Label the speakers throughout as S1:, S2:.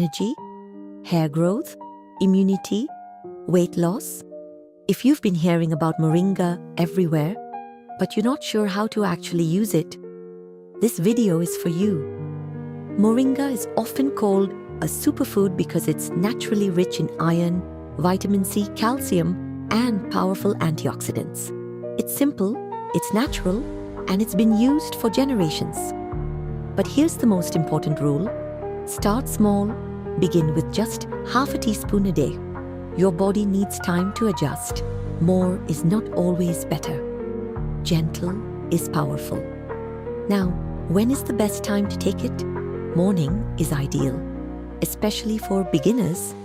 S1: energy, hair growth, immunity, weight loss. If you've been hearing about Moringa everywhere, but you're not sure how to actually use it, this video is for you. Moringa is often called a superfood because it's naturally rich in iron, vitamin C, calcium, and powerful antioxidants. It's simple, it's natural, and it's been used for generations. But here's the most important rule. Start small, begin with just half a teaspoon a day. Your body needs time to adjust. More is not always better. Gentle is powerful. Now, when is the best time to take it? Morning is ideal, especially for beginners.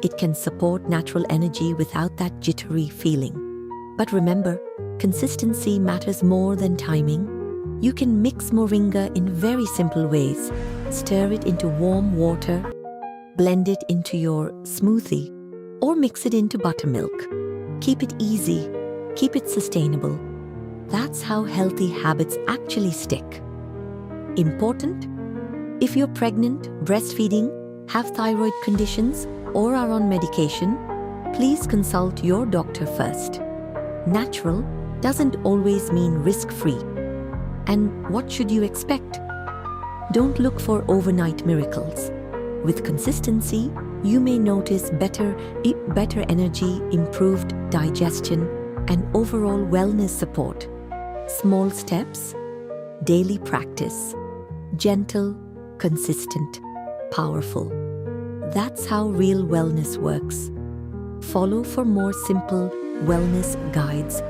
S1: It can support natural energy without that jittery feeling. But remember, consistency matters more than timing. You can mix Moringa in very simple ways. Stir it into warm water, blend it into your smoothie, or mix it into buttermilk. Keep it easy, keep it sustainable. That's how healthy habits actually stick. Important? If you're pregnant, breastfeeding, have thyroid conditions, or are on medication, please consult your doctor first. Natural doesn't always mean risk-free. And what should you expect? Don't look for overnight miracles. With consistency, you may notice better energy, improved digestion, and overall wellness support. Small steps, daily practice, gentle, consistent, powerful. That's how real wellness works. Follow for more simple wellness guides